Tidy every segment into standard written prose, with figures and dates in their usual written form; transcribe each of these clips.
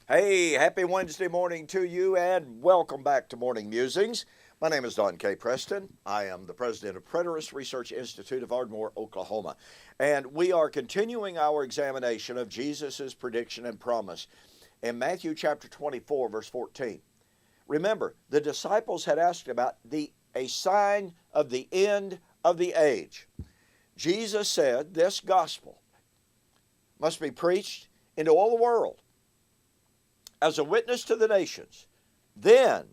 Hey, happy Wednesday morning to you, and welcome back to Morning Musings. My name is Don K. Preston. I am the president of Preterist Research Institute of Ardmore, Oklahoma. And we are continuing our examination of Jesus' prediction and promise in Matthew chapter 24, verse 14. Remember, the disciples had asked about a sign of the end of the age. Jesus said this gospel must be preached into all the world as a witness to the nations. Then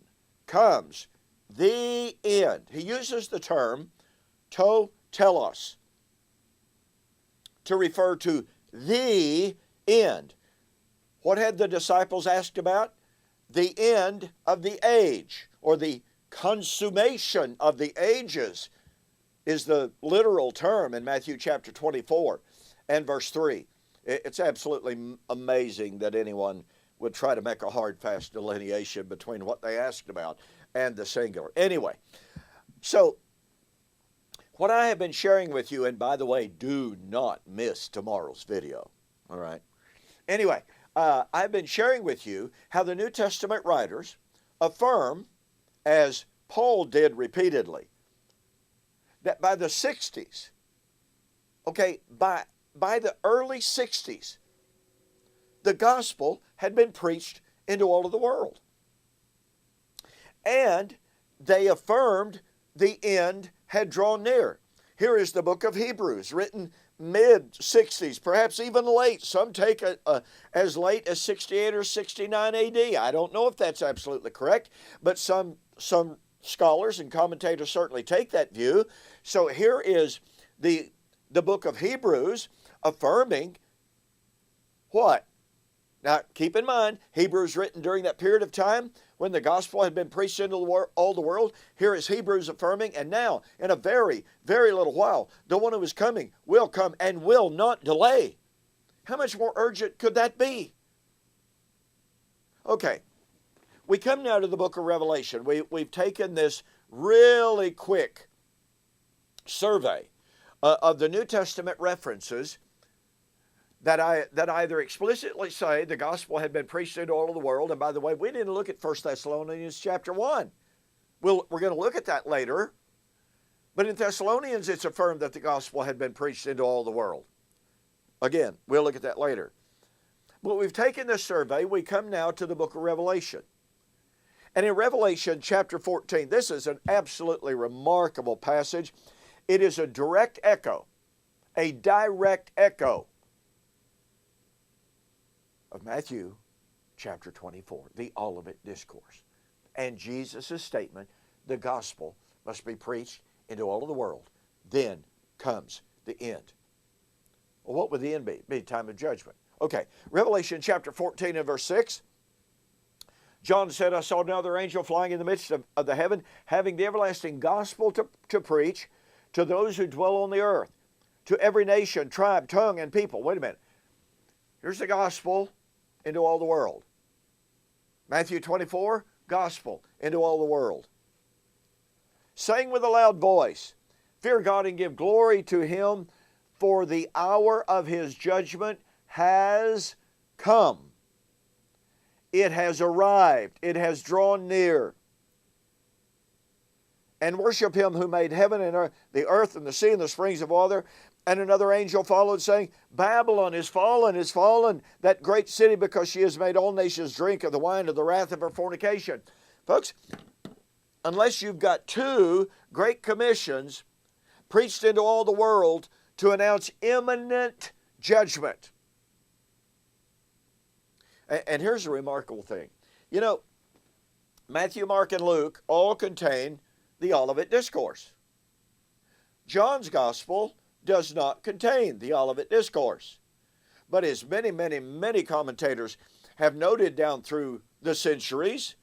comes the end. He uses the term to telos to refer to the end. What had the disciples asked about? The end of the age, or the consummation of the ages, is the literal term in Matthew chapter 24 and verse 3. It's absolutely amazing that anyone would try to make a hard, fast delineation between what they asked about and the singular. Anyway, so what I have been sharing with you, and by the way, do not miss tomorrow's video, all right? Anyway, I've been sharing with you how the New Testament writers affirm, as Paul did repeatedly, that by the 60s, by the early 60s, the gospel had been preached into all of the world. And they affirmed the end had drawn near. Here is the book of Hebrews, written mid-60s, perhaps even late. Some take it as late as 68 or 69 AD. I don't know if that's absolutely correct, but some scholars and commentators certainly take that view. So here is the book of Hebrews affirming what? Now, keep in mind, Hebrews written during that period of time when the gospel had been preached into all the world. Here is Hebrews affirming, and now, in a very, very little while, the one who is coming will come and will not delay. How much more urgent could that be? Okay, we come now to the book of Revelation. We've taken this really quick survey of the New Testament references that either explicitly say the gospel had been preached into all of the world. And by the way, we didn't look at 1 Thessalonians chapter 1. We're going to look at that later. But in Thessalonians, it's affirmed that the gospel had been preached into all the world. Again, we'll look at that later. But we've taken this survey. We come now to the book of Revelation. And in Revelation chapter 14, this is an absolutely remarkable passage. It is a direct echo of Matthew chapter 24, the Olivet Discourse. And Jesus' statement, the gospel must be preached into all of the world. Then comes the end. Well, what would the end be? Be a time of judgment. Okay, Revelation chapter 14 and verse 6. John said, I saw another angel flying in the midst of the heaven, having the everlasting gospel to preach to those who dwell on the earth, to every nation, tribe, tongue, and people. Wait a minute. Here's the gospel into all the world. Matthew 24, gospel into all the world. Saying with a loud voice, fear God and give glory to him, for the hour of his judgment has come. It has arrived. It has drawn near. And worship him who made heaven and earth, the earth and the sea and the springs of water. And another angel followed, saying, Babylon is fallen, that great city, because she has made all nations drink of the wine of the wrath of her fornication. Folks, unless you've got two great commissions preached into all the world to announce imminent judgment. And here's a remarkable thing. You know, Matthew, Mark, and Luke all contain the Olivet Discourse. John's gospel does not contain the Olivet Discourse. But as many commentators have noted down through the centuries,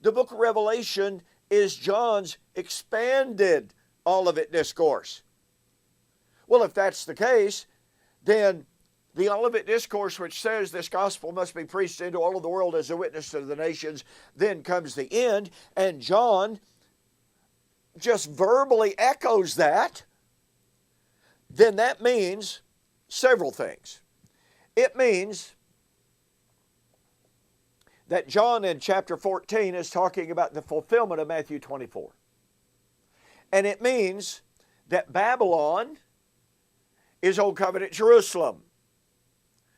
the book of Revelation is John's expanded Olivet Discourse. Well, if that's the case, then the Olivet Discourse, which says this gospel must be preached into all of the world as a witness to the nations, then comes the end, and John just verbally echoes that, then that means several things. It means that John in chapter 14 is talking about the fulfillment of Matthew 24. And it means that Babylon is Old Covenant Jerusalem.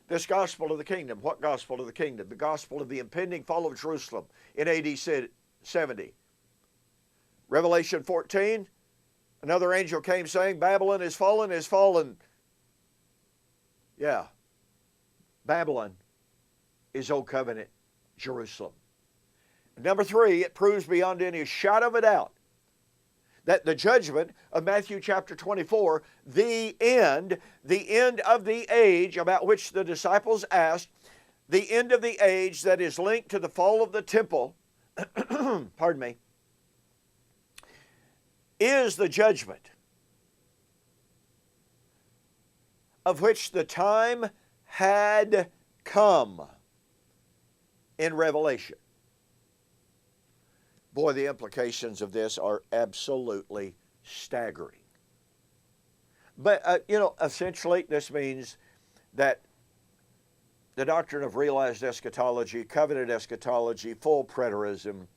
This gospel of the kingdom. What gospel of the kingdom? The gospel of the impending fall of Jerusalem in AD 70. Revelation 14, another angel came saying, Babylon is fallen, is fallen. Yeah. Babylon is Old Covenant Jerusalem. Number 3, it proves beyond any shadow of a doubt that the judgment of Matthew chapter 24, the end of the age about which the disciples asked, the end of the age that is linked to the fall of the temple, pardon me, is the judgment of which the time had come in Revelation. Boy, the implications of this are absolutely staggering. But, essentially this means that the doctrine of realized eschatology, covenant eschatology, full preterism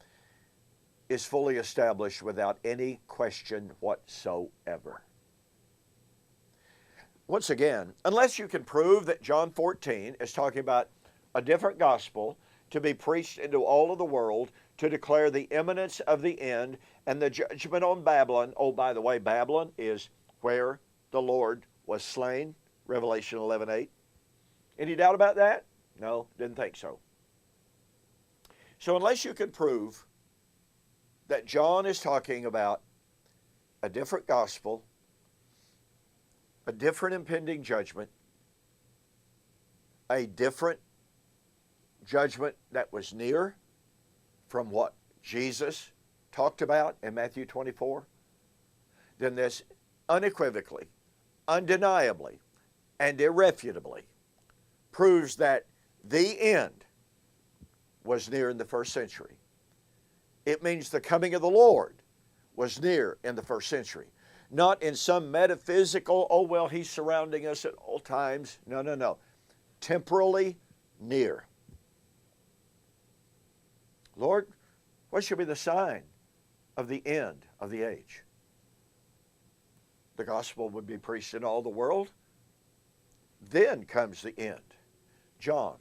is fully established without any question whatsoever. Once again, unless you can prove that John 14 is talking about a different gospel to be preached into all of the world to declare the imminence of the end and the judgment on Babylon. Oh, by the way, Babylon is where the Lord was slain, Revelation 11:8. Any doubt about that? No, didn't think so. So unless you can prove that John is talking about a different gospel, a different impending judgment, a different judgment that was near from what Jesus talked about in Matthew 24, then this unequivocally, undeniably, and irrefutably proves that the end was near in the first century. It means the coming of the Lord was near in the first century. Not in some metaphysical, oh, well, he's surrounding us at all times. No. Temporally near. Lord, what should be the sign of the end of the age? The gospel would be preached in all the world. Then comes the end. John,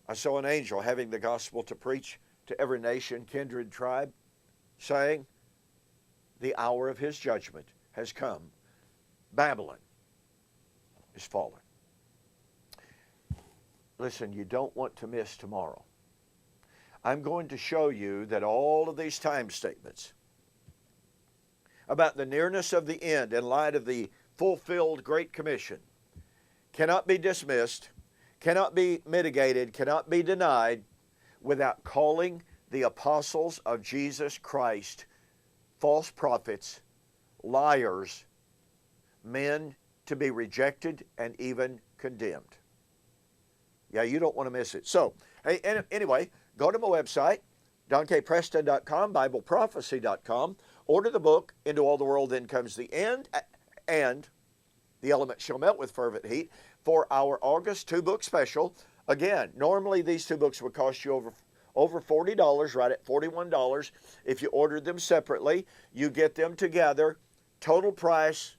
I saw an angel having the gospel to preach to every nation, kindred, tribe, saying, the hour of his judgment has come. Babylon is fallen. Listen, you don't want to miss tomorrow. I'm going to show you that all of these time statements about the nearness of the end in light of the fulfilled Great Commission cannot be dismissed, cannot be mitigated, cannot be denied without calling the apostles of Jesus Christ false prophets, liars, men to be rejected and even condemned. Yeah, you don't want to miss it. So, anyway, go to my website, donkpreston.com, BibleProphecy.com. Order the book, Into All the World Then Comes the End, and The Elements Shall Melt with Fervent Heat, for our August 2-book special. Again, normally these 2 books would cost you over $40, right at $41. If you ordered them separately, you get them together. Total price,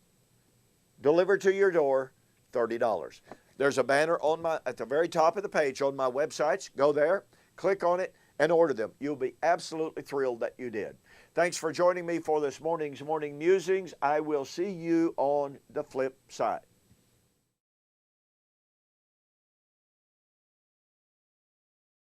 delivered to your door, $30. There's a banner at the very top of the page on my websites. Go there, click on it, and order them. You'll be absolutely thrilled that you did. Thanks for joining me for this morning's Morning Musings. I will see you on the flip side.